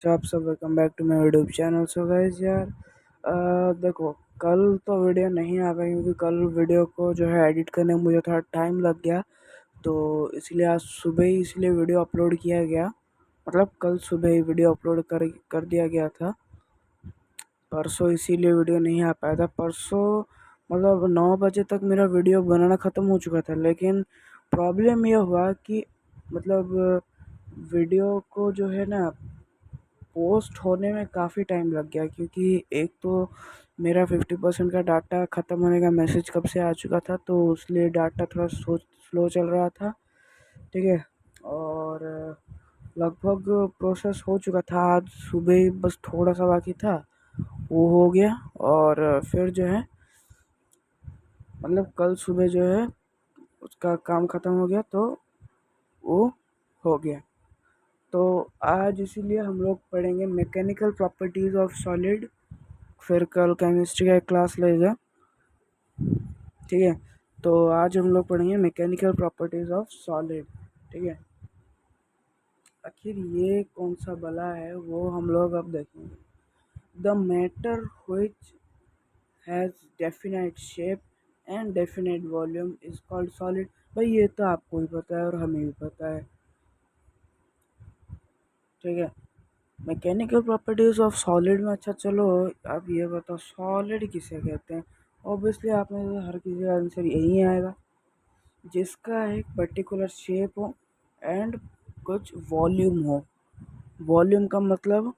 तो आप सब welcome back to my YouTube channel. So guys यार देखो, कल तो वीडियो नहीं आ पाई क्योंकि कल वीडियो को जो है एडिट करने में मुझे थोड़ा टाइम लग गया, तो इसलिए आज सुबह ही इसलिए वीडियो अपलोड किया गया। मतलब कल सुबह ही वीडियो अपलोड कर दिया गया था। परसों इसीलिए वीडियो नहीं आ पाया था। परसों मतलब 9 बजे तक मेरा वीडियो बनाना ख़त्म हो चुका था, लेकिन प्रॉब्लम ये हुआ कि मतलब वीडियो को जो है ना पोस्ट होने में काफ़ी टाइम लग गया, क्योंकि एक तो मेरा 50% का डाटा ख़त्म होने का मैसेज कब से आ चुका था, तो इसलिए डाटा थोड़ा स्लो चल रहा था। ठीक है, और लगभग प्रोसेस हो चुका था। आज सुबह ही बस थोड़ा सा बाकी था, वो हो गया। और फिर जो है मतलब कल सुबह जो है उसका काम ख़त्म हो गया, तो वो हो गया। तो आज इसीलिए हम लोग पढ़ेंगे मैकेनिकल प्रॉपर्टीज़ ऑफ सॉलिड। फिर कल केमिस्ट्री का एक क्लास लगेगा। ठीक है, तो आज हम लोग पढ़ेंगे मैकेनिकल प्रॉपर्टीज़ ऑफ सॉलिड। ठीक है, आखिर ये कौन सा बला है वो हम लोग अब देखेंगे। The matter which has definite shape and definite volume is called solid. भाई ये तो आपको भी पता है और हमें भी पता है। ठीक है, मैकेनिकल प्रॉपर्टीज़ ऑफ सॉलिड में अच्छा चलो अब ये बताओ सॉलिड किसे कहते हैं। ऑब्वियसली आप में से हर किसी का आंसर यही आएगा, जिसका एक पर्टिकुलर शेप हो एंड कुछ वॉल्यूम हो। वॉल्यूम का मतलब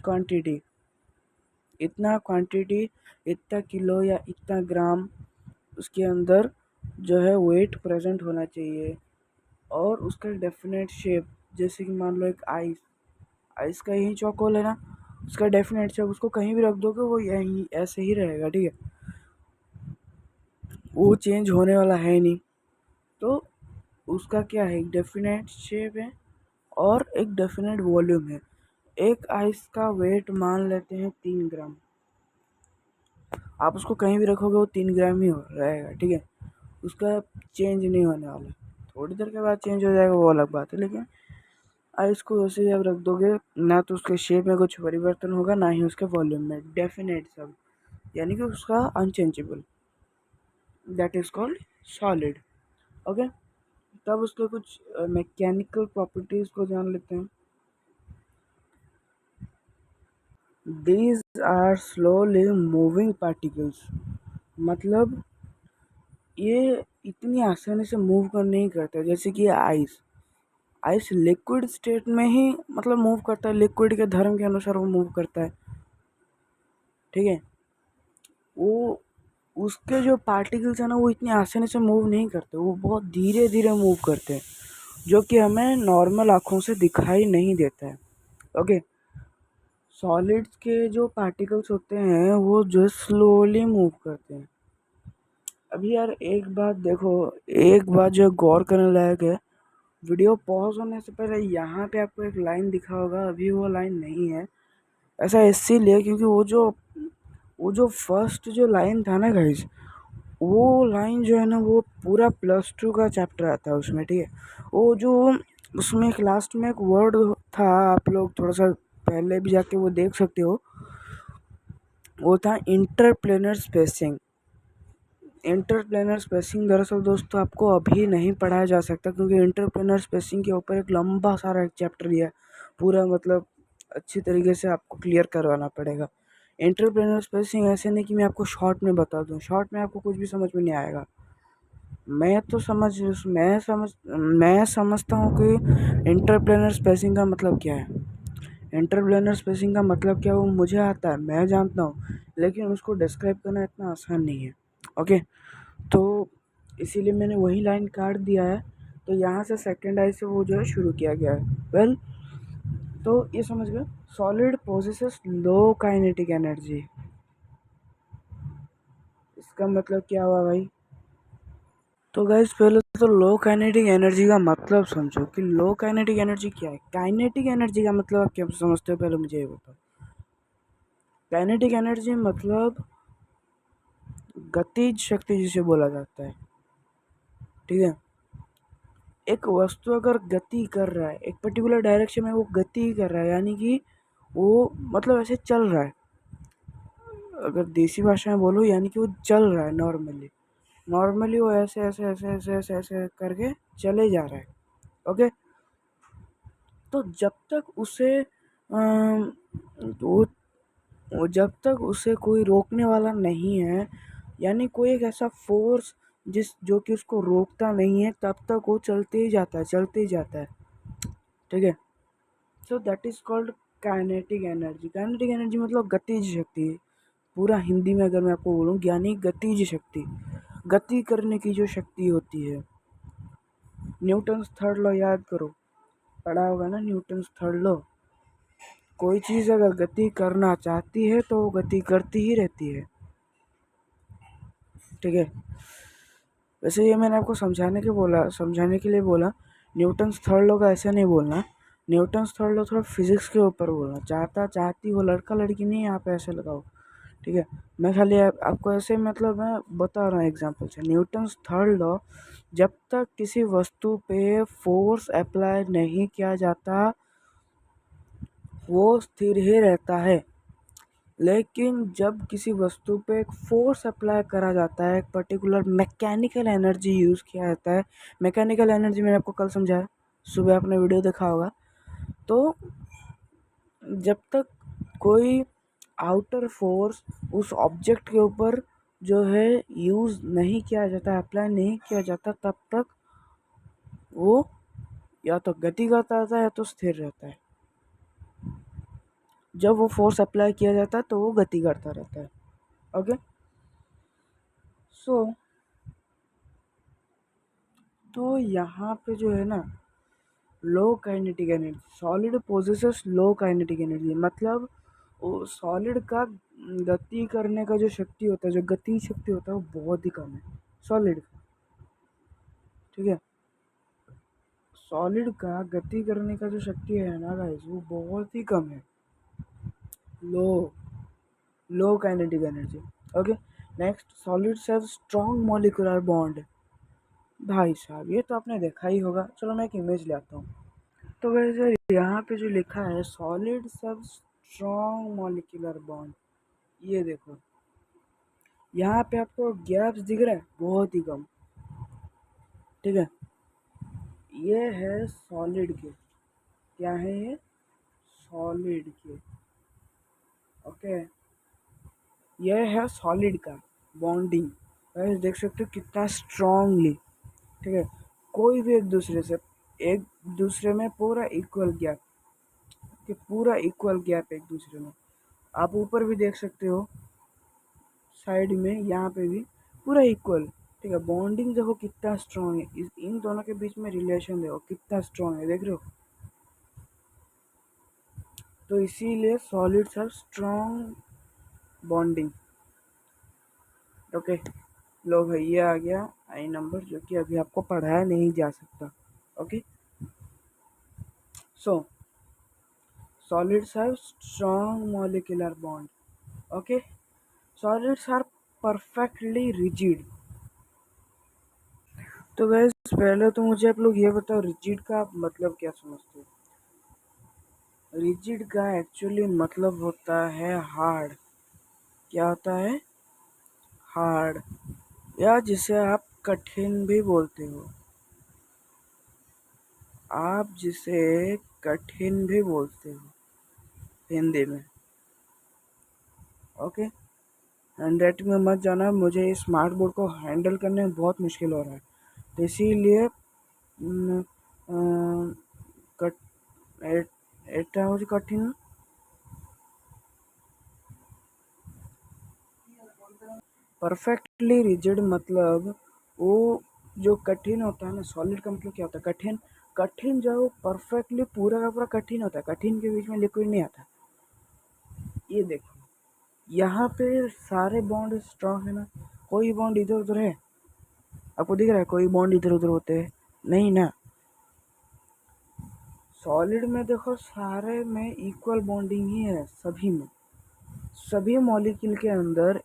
क्वांटिटी, इतना क्वांटिटी, इतना किलो या इतना ग्राम उसके अंदर जो है वेट प्रेजेंट होना चाहिए। और उसका डेफिनेट शेप, जैसे कि मान लो एक आइस, आइस का यही चौकोर है ना, उसका डेफिनेट शेप उसको कहीं भी रख दोगे वो यही ऐसे ही रहेगा। ठीक है, वो चेंज होने वाला है नहीं। तो उसका क्या है, एक डेफिनेट शेप है और एक डेफिनेट वॉल्यूम है। एक आइस का वेट मान लेते हैं 3 ग्राम, आप उसको कहीं भी रखोगे वो 3 ग्राम ही रहेगा। ठीक है, उसका चेंज नहीं होने वाला। थोड़ी देर के बाद चेंज हो जाएगा वो अलग बात है, लेकिन आइस को वैसे ही आप रख दोगे ना, तो उसके शेप में कुछ परिवर्तन होगा ना ही उसके वॉल्यूम में। डेफिनेट सब यानी कि उसका unchangeable, that is called solid. Okay, तब उसके कुछ मैकेनिकल प्रॉपर्टीज को जान लेते हैं। These are slowly moving particles, मतलब ये इतनी आसानी से मूव कर नहीं करता। जैसे कि आइस, आइस लिक्विड स्टेट में ही मतलब मूव करता है, लिक्विड के धर्म के अनुसार वो मूव करता है। ठीक है, वो उसके जो पार्टिकल्स है ना वो इतनी आसानी से मूव नहीं करते, वो बहुत धीरे धीरे मूव करते हैं, जो कि हमें नॉर्मल आँखों से दिखाई नहीं देता है। ओके, सॉलिड्स के जो पार्टिकल्स होते हैं वो जो स्लोली मूव करते हैं। अभी यार एक बात देखो, एक बात जो गौर करने लायक है, वीडियो पॉज होने से पहले यहाँ पे आपको एक लाइन दिखा होगा, अभी वो लाइन नहीं है। ऐसा इसीलिए क्योंकि वो जो फर्स्ट जो लाइन था ना गाइस, वो लाइन जो है ना वो पूरा +2 का चैप्टर आता है उसमें। ठीक है, वो जो उसमें एक लास्ट में एक वर्ड था, आप लोग थोड़ा सा पहले भी जाके वो देख सकते हो, वो था इंटरप्लेनर स्पेसिंग। इंटरप्लेनर स्पेसिंग दरअसल दोस्तों आपको अभी नहीं पढ़ाया जा सकता, क्योंकि इंटरप्लेनर स्पेसिंग के ऊपर एक लंबा सारा एक चैप्टर दिया है पूरा, मतलब अच्छी तरीके से आपको क्लियर करवाना पड़ेगा। इंटरप्लेनर स्पेसिंग ऐसे नहीं कि मैं आपको शॉर्ट में बता दूं, शॉर्ट में आपको कुछ भी समझ में नहीं आएगा। मैं तो मैं समझता हूँ कि इंटरप्लेनर स्पेसिंग का मतलब क्या है। इंटरप्लेनर स्पेसिंग का मतलब क्या है वो मुझे आता है, मैं जानता हूँ, लेकिन उसको डिस्क्राइब करना इतना आसान नहीं है। ओके, तो इसीलिए मैंने वही लाइन काट दिया है, तो यहाँ से सेकेंड आई से वो जो है शुरू किया गया है। वेल, तो ये समझ गए, सॉलिड पोजेसेस लो काइनेटिक एनर्जी। इसका मतलब क्या हुआ भाई। तो गाइस पहले तो लो काइनेटिक एनर्जी का मतलब समझो कि लो काइनेटिक एनर्जी क्या है। काइनेटिक एनर्जी का मतलब आप क्या समझते हो, पहले मुझे ये बताओ। काइनेटिक एनर्जी मतलब गतिज शक्ति जिसे बोला जाता है। ठीक है, एक वस्तु अगर गति कर रहा है एक पर्टिकुलर डायरेक्शन में, वो गति कर रहा है यानी कि वो मतलब ऐसे चल रहा है। अगर देसी भाषा में बोलूँ यानी कि वो चल रहा है नॉर्मली। नॉर्मली वो ऐसे ऐसे ऐसे ऐसे ऐसे ऐसे करके चले जा रहा है। ओके, तो जब तक उसे वो जब तक उसे कोई रोकने वाला नहीं है, यानी कोई एक ऐसा फोर्स जो कि उसको रोकता नहीं है, तब तक वो चलते ही जाता है, चलते ही जाता है। ठीक है, so that is called kinetic energy. Kinetic energy मतलब गतिज शक्ति। पूरा हिंदी में अगर मैं आपको बोलूँ, यानी गतिज शक्ति, गति करने की जो शक्ति होती है। न्यूटन्स थर्ड लॉ याद करो, पढ़ा होगा ना न्यूटन्स थर्ड लॉ। कोई चीज़ अगर गति करना चाहती है तो वो गति करती ही रहती है। ठीक है, वैसे ये मैंने आपको समझाने के लिए बोला। न्यूटन्स थर्ड लॉ का ऐसे नहीं बोलना। न्यूटन्स थर्ड लॉ थोड़ा फिजिक्स के ऊपर बोलना। चाहती हो, लड़का लड़की नहीं यहाँ पे ऐसे लगाओ। ठीक है, मैं खाली आपको ऐसे मतलब मैं बता रहा हूँ एग्जांपल से। न्यूटन्स थर्ड लॉ, जब तक किसी वस्तु पे फोर्स अप्लाई नहीं किया जाता वो स्थिर ही रहता है। लेकिन जब किसी वस्तु पे एक फोर्स अप्लाई करा जाता है, एक पर्टिकुलर मैकेनिकल एनर्जी यूज़ किया जाता है। मैकेनिकल एनर्जी मैंने आपको कल समझाया, सुबह आपने वीडियो देखा होगा। तो जब तक कोई आउटर फोर्स उस ऑब्जेक्ट के ऊपर जो है यूज़ नहीं किया जाता, अप्लाई नहीं किया जाता, तब तक वो या तो गति करता रहता है या तो स्थिर रहता है। जब वो फोर्स अप्लाई किया जाता है तो वो गति करता रहता है। ओके, सो तो यहाँ पे जो है ना, लो काइनेटिक एनर्जी, सॉलिड पोजेसेस लो काइनेटिक एनर्जी। मतलब वो सॉलिड का गति करने का जो शक्ति होता है, जो गति शक्ति होता है, वो बहुत ही कम है सॉलिड का। ठीक है, सॉलिड का गति करने का जो शक्ति है ना गाइस, वो बहुत ही कम है। Low low kinetic energy. Okay, next, solids have strong molecular bond. भाई साहब ये तो आपने देखा ही होगा। चलो मैं एक इमेज ले आता हूँ। तो वैसे यहाँ पे जो लिखा है solids have strong molecular bond, ये देखो यहाँ पे आपको गैप्स दिख रहा है बहुत ही कम। ठीक है, ये है सॉलिड के, क्या है ये, सॉलिड के। ओके, ये है सॉलिड का बॉन्डिंग। गाइस देख सकते हो कितना स्ट्रांगली। ठीक है, कोई भी एक दूसरे में पूरा इक्वल गैप, कि पूरा इक्वल गैप एक दूसरे में। आप ऊपर भी देख सकते हो, साइड में, यहाँ पे भी पूरा इक्वल। ठीक है, बॉन्डिंग देखो कितना स्ट्रांग है, इन दोनों के बीच में रिलेशन देखो कितना स्ट्रांग है, देख रहे हो। तो इसीलिए solids are strong bonding. Okay, लो भाई ये आ गया आई नंबर, जो कि अभी आपको पढ़ाया नहीं जा सकता। Okay, so solids have strong molecular bond. Okay, solids are perfectly rigid. तो गैस पहले तो मुझे आप लोग ये बताओ, रिजिड का आप मतलब क्या समझते हो। रिजिड का एक्चुअली मतलब होता है हार्ड। क्या होता है, हार्ड, या जिसे आप कठिन भी बोलते हो, आप जिसे कठिन भी बोलते हो हिंदी में। ओके, हैंडराइटिंग में मत जाना, मुझे स्मार्ट बोर्ड को हैंडल करने में बहुत मुश्किल हो रहा है, तो इसीलिए এটা হচ্ছে कठिन। परफेक्टली रिजिड मतलब वो जो कठिन होता है ना, सॉलिड का मतलब क्या होता है, कठिन। कठिन जो परफेक्टली पूरा का पूरा कठिन होता है, कठिन के बीच में लिक्विड नहीं आता। ये देखो यहाँ पे सारे बॉन्ड स्ट्रांग है ना, कोई बॉन्ड इधर उधर है, आपको दिख रहा है कोई बॉन्ड इधर उधर होते हैं, नहीं ना। सॉलिड में देखो सारे में इक्वल बॉन्डिंग ही है, सभी में, सभी मॉलिक्यूल के अंदर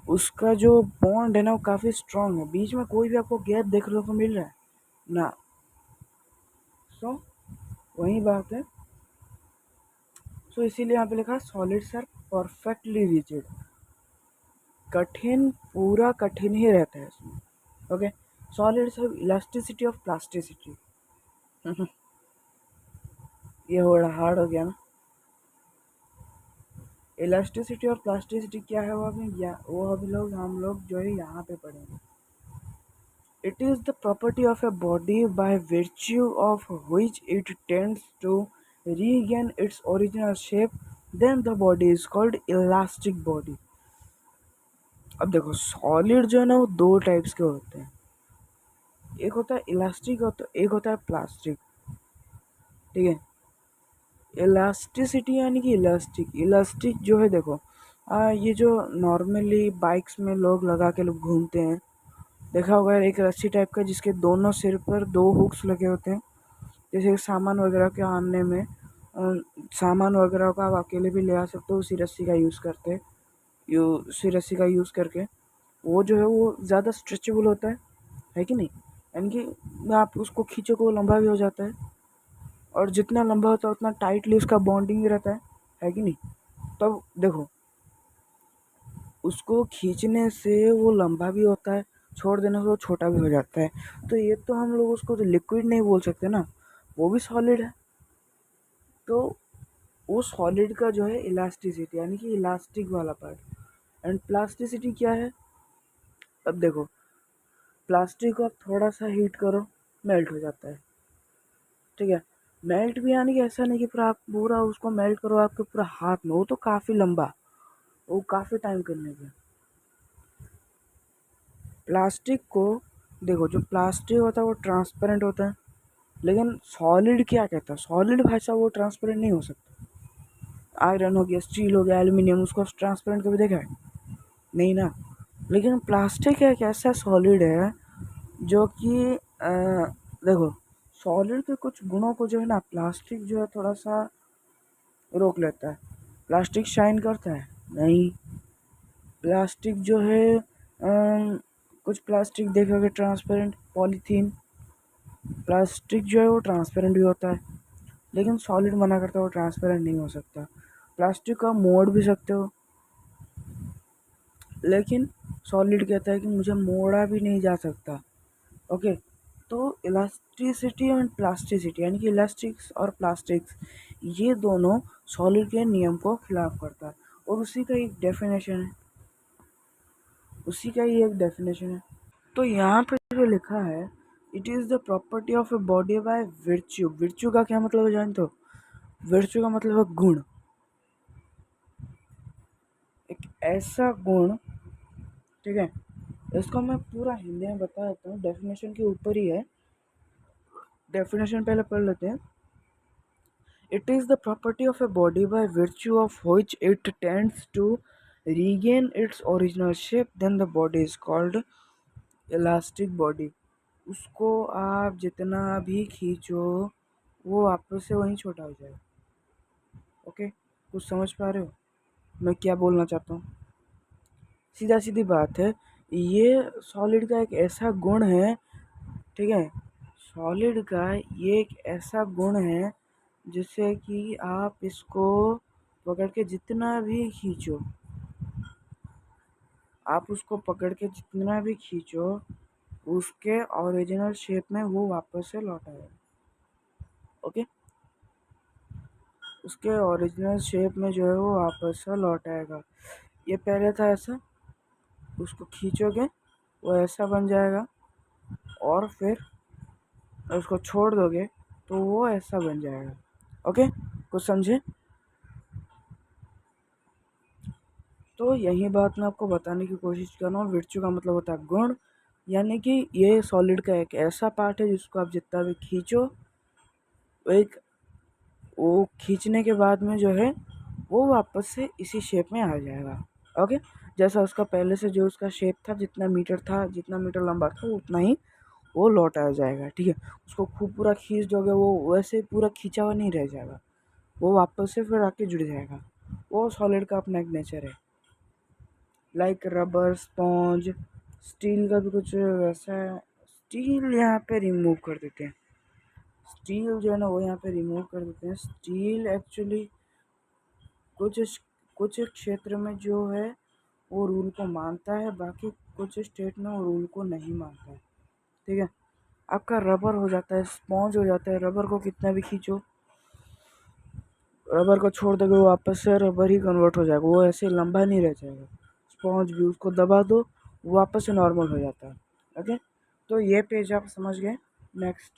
उसका जो बॉन्ड है ना वो काफ़ी स्ट्रांग है। बीच में कोई भी आपको गैप देख रहे हो तो मिल रहा है ना, सो वही बात है। सो इसीलिए यहाँ पे लिखा सॉलिड्स आर परफेक्टली रिजिड। कठिन पूरा कठिन ही रहता है इसमें। Okay, solids have elasticity of plasticity. ये बड़ा हार्ड हो गया ना। इलास्टिसिटी और प्लास्टिसिटी क्या है वो अभी हम लोग जो है यहाँ पे पढ़ेंगे। It is the property of a body by virtue of which it tends to regain its original shape, then the body is called elastic body। अब देखो सॉलिड जो है ना वो दो टाइप्स के होते हैं, एक होता है इलास्टिक और एक होता है प्लास्टिक। ठीक है, इलास्टिसिटी यानी कि इलास्टिक, इलास्टिक जो है देखो ये जो नॉर्मली बाइक्स में लोग लगा के लोग घूमते हैं, देखा होगा एक रस्सी टाइप का जिसके दोनों सिर पर दो हुक्स लगे होते हैं। जैसे सामान वगैरह के आने में सामान वगैरह का आप अकेले भी ले आ सकते हो उसी रस्सी का यूज़ करते उसी रस्सी का यूज़ करके। वो जो है वो ज़्यादा स्ट्रेचेबल होता है कि नहीं, यानी कि आप उसको खींचो को लंबा भी हो जाता है, और जितना लंबा होता है उतना टाइटली उसका बॉन्डिंग रहता है कि नहीं। तब देखो उसको खींचने से वो लंबा भी होता है, छोड़ देने से वो छोटा भी हो जाता है। तो ये तो हम लोग उसको तो लिक्विड नहीं बोल सकते ना, वो भी सॉलिड है। तो वो सॉलिड का जो है इलास्टिसिटी यानी कि इलास्टिक वाला पार्ट। एंड प्लास्टिसिटी क्या है, अब देखो प्लास्टिक को आप थोड़ा सा हीट करो मेल्ट हो जाता है। ठीक है, मेल्ट भी यानी कि ऐसा नहीं कि पूरा आप पूरा उसको मेल्ट करो आपके पूरा हाथ में, वो तो काफ़ी लंबा, वो काफ़ी टाइम करने का। प्लास्टिक को देखो, जो प्लास्टिक होता है वो ट्रांसपेरेंट होता है, लेकिन सॉलिड क्या कहता है, सॉलिड भाई साहब वो ट्रांसपेरेंट नहीं हो सकता। आयरन हो गया, स्टील हो गया, एल्यूमिनियम, उसको ट्रांसपेरेंट कभी देखा है नहीं ना। लेकिन प्लास्टिक एक ऐसा सॉलिड है जो कि देखो सॉलिड के कुछ गुणों को जो है ना प्लास्टिक जो है थोड़ा सा रोक लेता है। प्लास्टिक शाइन करता है नहीं, प्लास्टिक जो है कुछ प्लास्टिक देखोगे ट्रांसपेरेंट, पॉलीथीन प्लास्टिक जो है वो ट्रांसपेरेंट भी होता है, लेकिन सॉलिड मना करता है वो ट्रांसपेरेंट नहीं हो सकता। प्लास्टिक का मोड़ भी सकते हो, लेकिन सॉलिड कहता है कि मुझे मोड़ा भी नहीं जा सकता। ओके, तो इलास्टिसिटी एंड प्लास्टिसिटी यानी कि इलास्टिक्स और प्लास्टिक्स ये दोनों सॉलिड के नियम को खिलाफ करता है, और उसी का एक डेफिनेशन है, उसी का ही एक डेफिनेशन है। तो यहाँ पे जो लिखा है it is the property of a body by virtue. Virtue का क्या मतलब है जानते हो? विर्च्यू का मतलब है गुण, एक ऐसा गुण। ठीक है, इसको मैं पूरा हिंदी में बता देता हूँ, डेफिनेशन के ऊपर ही है, डेफिनेशन पहले पढ़ लेते हैं। It is the property of a body by virtue of which it tends to regain its original shape, then the body is called elastic body। उसको आप जितना भी खींचो वो वापस से वहीं छोटा हो जाएगा। ओके, कुछ समझ पा रहे हो मैं क्या बोलना चाहता हूँ? सीधा सीधी बात है, ये सॉलिड का एक ऐसा गुण है। ठीक है, सॉलिड का ये एक ऐसा गुण है जिससे कि आप इसको पकड़ के जितना भी खींचो, आप उसको पकड़ के जितना भी खींचो उसके ओरिजिनल शेप में वो वापस से लौट आएगा। ओके, उसके ओरिजिनल शेप में जो है वो वापस से लौट आएगा। ये पहले था ऐसा, उसको खींचोगे वो ऐसा बन जाएगा, और फिर उसको छोड़ दोगे तो वो ऐसा बन जाएगा। ओके, कुछ समझे? तो यही बात मैं आपको बताने की कोशिश कर रहा हूँ। विर्च्यू का मतलब होता है गुण, यानी कि ये सॉलिड का एक ऐसा पार्ट है जिसको आप जितना भी खींचो एक वो खींचने के बाद में जो है वो वापस से इसी शेप में आ जाएगा। ओके, जैसा उसका पहले से जो उसका शेप था, जितना मीटर था, जितना मीटर लंबा था उतना ही वो लौट आ जाएगा। ठीक है, उसको खूब पूरा खींच दोगे वो वैसे पूरा खींचा हुआ नहीं रह जाएगा, वो वापस से फिर आके जुड़ जाएगा। वो सॉलिड का अपना एक नेचर है। लाइक रबर, स्पॉन्ज, स्टील का भी कुछ वैसा है। स्टील यहाँ पे रिमूव कर देते हैं, स्टील जो है ना वो यहाँ पे रिमूव कर देते हैं। स्टील एक्चुअली कुछ कुछ क्षेत्र में जो है वो रूल को मानता है, बाकी कुछ स्टेट में वो रूल को नहीं मानता है। ठीक है, आपका रबर हो जाता है, स्पॉन्ज हो जाता है। रबर को कितना भी खींचो, रबर को छोड़ दोगे वो वापस से रबर ही कन्वर्ट हो जाएगा, वो ऐसे लंबा नहीं रह जाएगा। स्पॉन्ज भी उसको दबा दो वापस से नॉर्मल हो जाता है। ओके, तो ये पेज आप समझ गए। Next,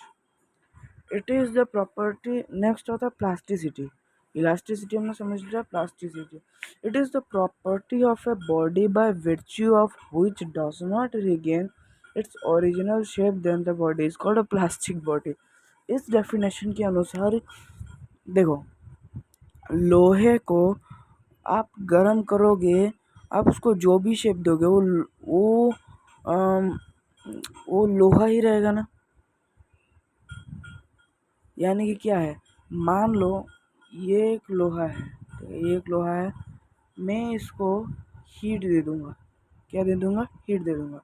it is the property. Next होता है प्लास्टिसिटी। इलास्टिसिटी हमने समझ लिया, plasticity it is the property of a body by virtue of which does not regain its original shape then the body is called a plastic body. इस definition के अनुसार देखो, लोहे को आप गर्म करोगे, आप उसको जो भी शेप दोगे वो अम, वो लोहा ही रहेगा ना। यानी कि क्या है, मान लो ये एक लोहा है, तो ये एक लोहा है, मैं इसको हीट दे दूंगा। क्या दे दूंगा? हीट दे दूंगा।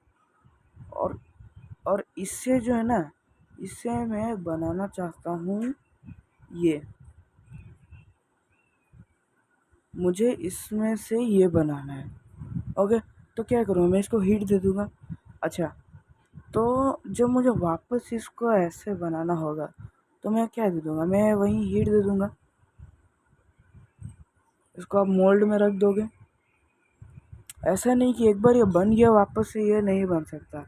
और इससे जो है ना, इससे मैं बनाना चाहता हूँ ये, मुझे इसमें से ये बनाना है। ओके, तो क्या करूँगा, मैं इसको हीट दे दूंगा। अच्छा, तो जब मुझे वापस इसको ऐसे बनाना होगा तो मैं क्या दे दूंगा, मैं वहीं हीट दे दूंगा। इसको आप मोल्ड में रख दोगे। ऐसा नहीं कि एक बार ये बन गया वापस से ये नहीं बन सकता,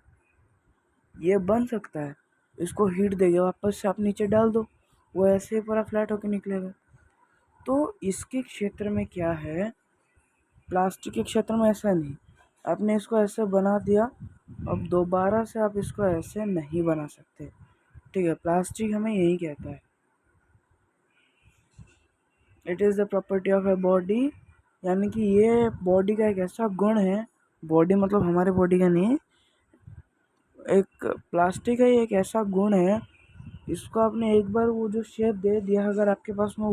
ये बन सकता है। इसको हीट देगा, वापस से आप नीचे डाल दो, वो ऐसे ही पूरा फ्लैट होकर निकलेगा। तो इसके क्षेत्र में क्या है, प्लास्टिक के क्षेत्र में ऐसा नहीं। आपने इसको ऐसे बना दिया, अब दोबारा से आप इसको ऐसे नहीं बना सकते। ठीक है, प्लास्टिक हमें यही कहता है। It is the property of a body, यानी कि ये बॉडी का एक ऐसा गुण है, बॉडी मतलब हमारे बॉडी का नहीं, एक प्लास्टिक है, एक ऐसा गुण है, इसको आपने एक बार वो जो शेप दे दिया, अगर आपके पास में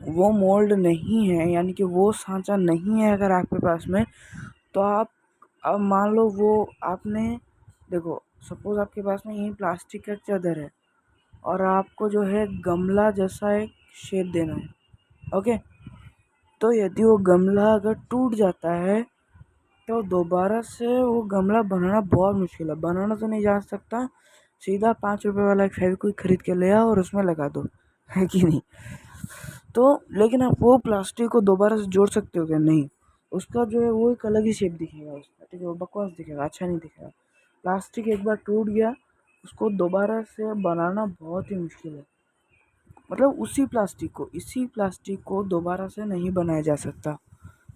वो मोल्ड नहीं है, यानी कि वो सांचा नहीं है अगर आपके पास में, तो आप अब मान लो वो आपने, देखो सपोज आपके पास में यही प्लास्टिक का चादर है और आपको जो है गमला जैसा एक शेप देना है। ओके, तो यदि वो गमला अगर टूट जाता है तो दोबारा से वो गमला बनाना बहुत मुश्किल है। बनाना तो नहीं जा सकता, सीधा 5 रुपए वाला एक फेविक्विक खरीद के ले आओ और उसमें लगा दो, है कि नहीं। तो लेकिन आप वो प्लास्टिक को दोबारा से जोड़ सकते हो क्या? नहीं, उसका जो है वो एक अलग ही शेप दिखेगा उसका। ठीक है, वो बकवास दिखेगा, अच्छा नहीं दिखेगा। प्लास्टिक एक बार टूट गया, उसको दोबारा से बनाना बहुत ही मुश्किल है। मतलब इसी प्लास्टिक को दोबारा से नहीं बनाया जा सकता।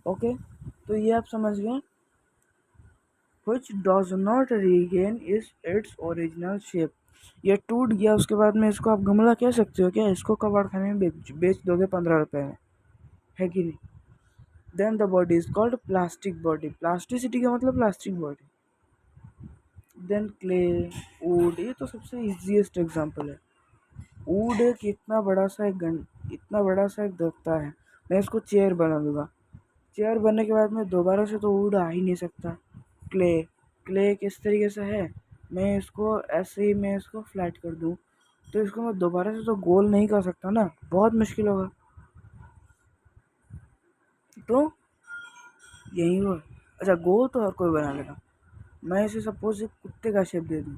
ओके, तो ये आप समझ गए, which does not regain its original shape। ये टूट गया, उसके बाद में इसको आप गमला कह सकते हो क्या? इसको कबाड़ खाने में बेच दोगे 15 रुपए में, है कि नहीं। Then the body is called plastic body. Plasticity का मतलब plastic body. Then clay, wood, ये तो सबसे इजीएस्ट एग्जांपल है। वुड एक इतना बड़ा सा एक दफ्ता है, मैं इसको चेयर बना दूंगा। चेयर बनने के बाद में दोबारा से तो वुड आ ही नहीं सकता। क्ले, किस तरीके से है, मैं इसको ऐसे ही मैं इसको फ्लैट कर दूं तो इसको मैं दोबारा से तो गोल नहीं कर सकता ना, बहुत मुश्किल होगा। तो यही हुआ। अच्छा, गोल तो हर कोई बना लेगा। मैं इसे सपोज एक कुत्ते का शेप दे दूँ,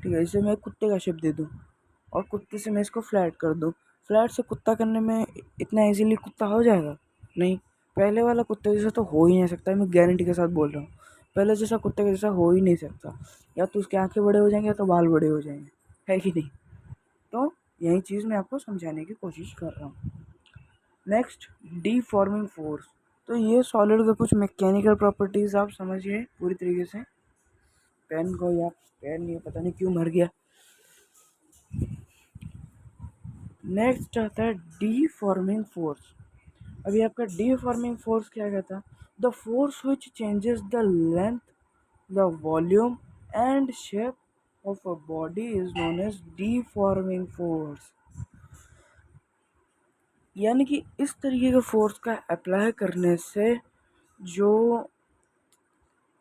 ठीक है, इसे मैं कुत्ते का शेप दे दूँ और कुत्ते से मैं इसको फ्लैट कर दूँ। फ्लैट से कुत्ता करने में इतना इजीली कुत्ता हो जाएगा? नहीं, पहले वाला कुत्ते जैसा तो हो ही नहीं सकता, मैं गारंटी के साथ बोल रहा हूँ। पहले जैसा कुत्ते के जैसा हो ही नहीं सकता, या तो उसके आंखें बड़े हो जाएंगे या तो बाल बड़े हो जाएंगे, है कि नहीं। तो यही चीज़ मैं आपको समझाने की कोशिश कर रहा हूँ। Next, deforming force. तो ये सॉलिड के कुछ मैकेनिकल प्रॉपर्टीज़ आप समझिए पूरी तरीके से। पेन को, या पेन नहीं, पता नहीं क्यों मर गया। नेक्स्ट आता है डीफॉर्मिंग फोर्स। अभी आपका डीफॉर्मिंग फोर्स क्या कहता है? The force which changes the length, the volume and shape of a body is known as deforming force. यानी कि इस तरीके के फोर्स का अप्लाई करने से जो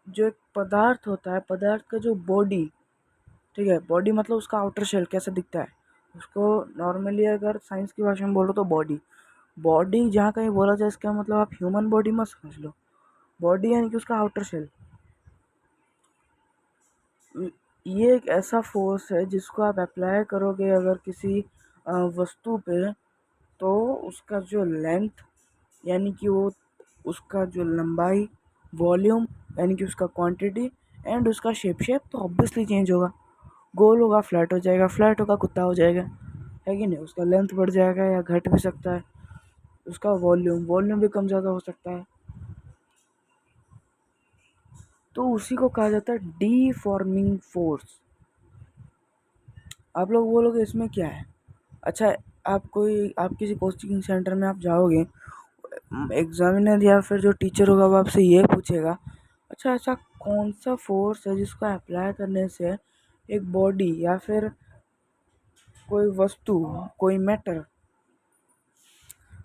जो एक पदार्थ होता है, पदार्थ का जो बॉडी, ठीक है। बॉडी मतलब उसका आउटर शेल कैसा दिखता है, उसको नॉर्मली अगर साइंस की भाषा में बोलो तो बॉडी। बॉडी जहाँ कहीं बोला जाए इसका मतलब आप ह्यूमन बॉडी मत समझ लो। बॉडी यानी कि उसका आउटर शेल। ये एक ऐसा फोर्स है जिसको आप अप्लाई करोगे अगर किसी वस्तु पे, तो उसका जो लेंथ यानी कि वो उसका जो लंबाई, वॉल्यूम यानी कि उसका क्वांटिटी एंड उसका शेप तो ऑब्वियसली चेंज होगा। गोल होगा फ्लैट हो जाएगा, फ्लैट होगा कुत्ता हो जाएगा, है कि नहीं। उसका लेंथ बढ़ जाएगा या घट भी सकता है। उसका वॉल्यूम भी कम ज़्यादा हो सकता है। तो उसी को कहा जाता है डीफॉर्मिंग फोर्स। आप लोग बोलोगे इसमें क्या है। अच्छा, आप किसी कोचिंग सेंटर में आप जाओगे, एग्जामिनर या फिर जो टीचर होगा वो आपसे ये पूछेगा, अच्छा ऐसा कौन सा फोर्स है जिसको अप्लाई करने से एक बॉडी या फिर कोई वस्तु, कोई मैटर,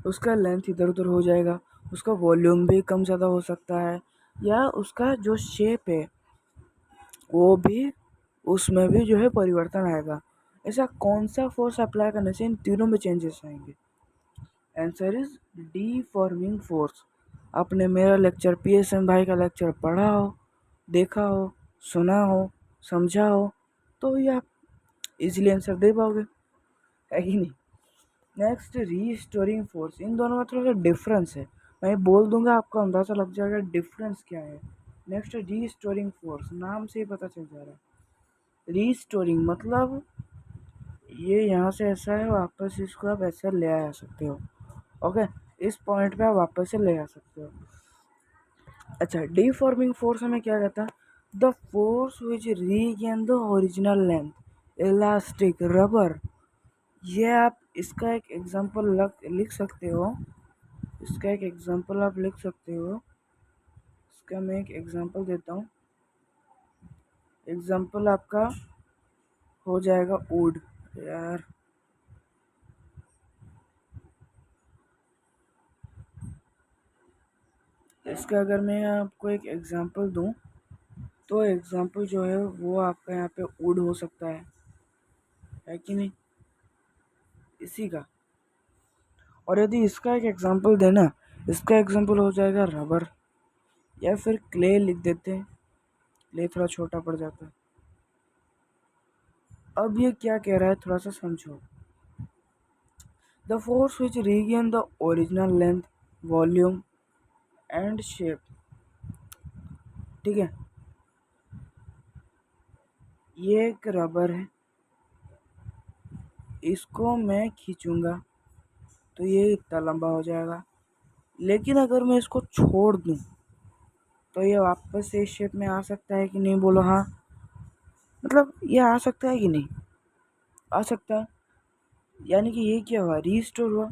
उसका लेंथ इधर उधर हो जाएगा, उसका वॉल्यूम भी कम ज़्यादा हो सकता है, या उसका जो शेप है वो भी, उसमें भी जो है परिवर्तन आएगा। ऐसा कौन सा फोर्स अप्लाई करने से इन तीनों में चेंजेस आएंगे। Answer is deforming force. आपने मेरा लेक्चर, पीएसएम भाई का लेक्चर पढ़ा हो, देखा हो, सुना हो, समझा हो, तो ये आप इजीली आंसर दे पाओगे, है कि नहीं। Next, restoring force. इन दोनों में थोड़ा सा डिफरेंस है, मैं बोल दूंगा आपको अंदाज़ा लग जाएगा डिफरेंस क्या है। नेक्स्ट, रीस्टोरिंग फोर्स, नाम से ही पता चल जा रहा है। रीस्टोरिंग मतलब ये यहाँ से ऐसा है, वापस इसको आप ऐसा ले आ सकते हो। ओके, इस पॉइंट पे आप वापस से ले आ सकते हो। अच्छा, डीफॉर्मिंग फोर्स हमें क्या कहता है, the force which regain the original length, elastic, rubber. ये आप इसका एक एग्जांपल लिख सकते हो। इसका एक एग्जांपल आप लिख सकते हो। इसका मैं एक एग्जांपल देता हूँ। एग्जांपल आपका हो जाएगा वुड। यार, इसका अगर मैं आपको एक एग्जांपल दूँ तो एग्जांपल जो है वो आपका यहाँ पे वुड हो सकता है कि नहीं, इसी का। और यदि इसका एक एग्जांपल देना, इसका एग्जांपल हो जाएगा रबर, या फिर क्ले लिख देते हैं, क्ले थोड़ा छोटा पड़ जाता है। अब ये क्या कह रहा है थोड़ा सा समझो। The force which regain the original length, volume and shape. ठीक है, ये एक रबर है, इसको मैं खींचूंगा तो ये इतना लंबा हो जाएगा। लेकिन अगर मैं इसको छोड़ दूं तो ये वापस से इस शेप में आ सकता है कि नहीं, बोलो हाँ। मतलब ये आ सकता है कि नहीं, आ सकता है। यानी कि ये क्या हुआ, रीस्टोर हुआ।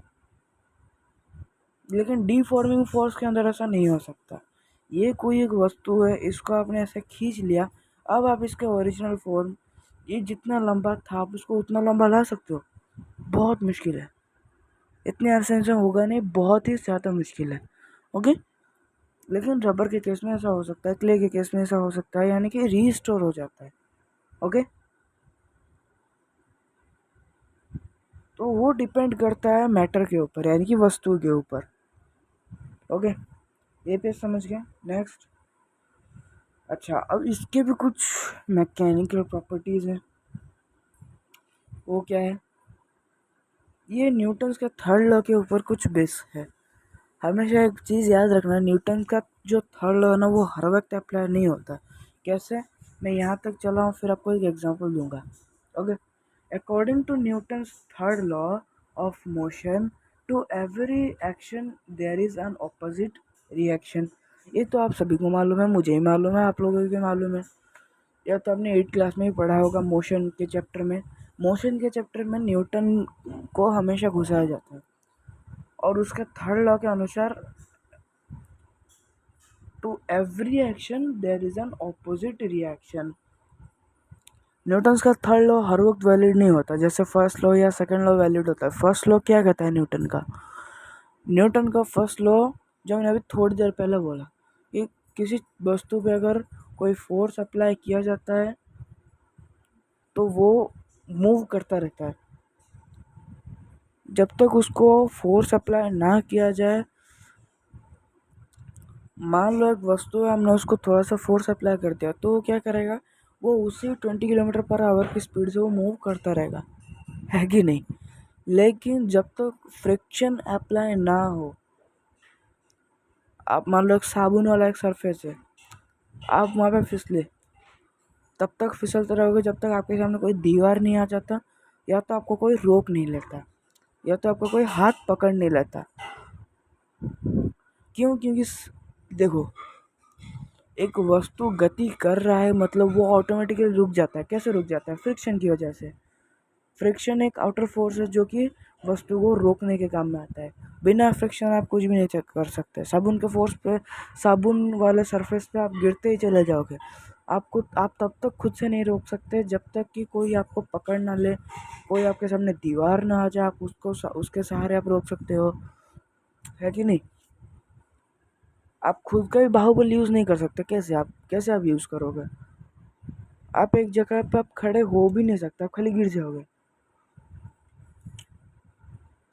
लेकिन डीफॉर्मिंग फोर्स के अंदर ऐसा नहीं हो सकता। ये कोई एक वस्तु है, इसको आपने ऐसे खींच लिया, अब आप इसके ओरिजिनल फॉर्म, ये जितना लंबा था आप उसको उतना लंबा ला सकते हो, बहुत मुश्किल है। इतने अरसे से होगा नहीं, बहुत ही ज़्यादा मुश्किल है। ओके, लेकिन रबर के केस में ऐसा हो सकता है, क्ले के केस में ऐसा हो सकता है, यानी कि रीस्टोर हो जाता है। ओके, तो वो डिपेंड करता है मैटर के ऊपर, यानी कि वस्तु के ऊपर। ओके, ये पे समझ गए। नेक्स्ट, अच्छा अब इसके भी कुछ मैकेनिकल प्रॉपर्टीज़ हैं। वो क्या है, ये न्यूटन्स का थर्ड लॉ के ऊपर कुछ बेस है। हमेशा एक चीज़ याद रखना, न्यूटन का जो थर्ड लॉ है ना वो हर वक्त अप्लाई नहीं होता। कैसे, मैं यहाँ तक चला हूँ फिर आपको एक एग्जांपल दूंगा। Okay, according to Newton's third law of motion, to every action there is an opposite reaction. ये तो आप सभी को मालूम है, मुझे ही मालूम है, आप लोगों को भी मालूम है। या तो आपने 8th क्लास में ही पढ़ा होगा मोशन के चैप्टर में। मोशन के चैप्टर में न्यूटन को हमेशा घुसाया जाता है, और उसके थर्ड लॉ के अनुसार to every action there is an opposite reaction. Newton's का थर्ड लॉ हर वक्त वैलिड नहीं होता, जैसे फर्स्ट लॉ या सेकंड लॉ वैलिड होता है। फर्स्ट लॉ क्या कहता है न्यूटन का फर्स्ट लॉ, जो मैंने अभी थोड़ी देर पहले बोला, कि किसी वस्तु पे अगर कोई फोर्स अप्लाई किया जाता है तो वो मूव करता रहता है। जब तक उसको फोर्स अप्लाई ना किया जाए, मान लो एक वस्तु है, हमने उसको थोड़ा सा फोर्स अप्लाई कर दिया तो वो क्या करेगा, वो उसी 20 किलोमीटर पर आवर की स्पीड से वो मूव करता रहेगा, है कि नहीं। लेकिन जब तक फ्रिक्शन अप्लाई ना हो, आप मान लो एक साबुन वाला एक सरफेस है, आप वहाँ पे फिसले, तब तक फिसलते रहोगे जब तक आपके सामने कोई दीवार नहीं आ जाता, या तो आपको कोई रोक नहीं लेता, या तो आपको कोई हाथ पकड़ नहीं लेता। क्यों? क्योंकि देखो, एक वस्तु गति कर रहा है मतलब वो ऑटोमेटिकली रुक जाता है। कैसे रुक जाता है? फ्रिक्शन की वजह से। फ्रिक्शन एक आउटर फोर्स है जो कि वस्तु को रोकने के काम में आता है। बिना फ्रिक्शन आप कुछ भी नहीं चेक कर सकते। साबुन के फोर्स पे, साबुन वाले सरफेस पे आप गिरते ही चले जाओगे। आप तब तक खुद से नहीं रोक सकते जब तक कि कोई आपको पकड़ ना ले, कोई आपके सामने दीवार ना आ जाए, आप उसके सहारे आप रोक सकते हो, है कि नहीं। आप खुद का भी बाहुबल यूज़ नहीं कर सकते। कैसे आप यूज़ करोगे? आप एक जगह पे आप खड़े हो भी नहीं सकते, आप खाली गिर जाओगे।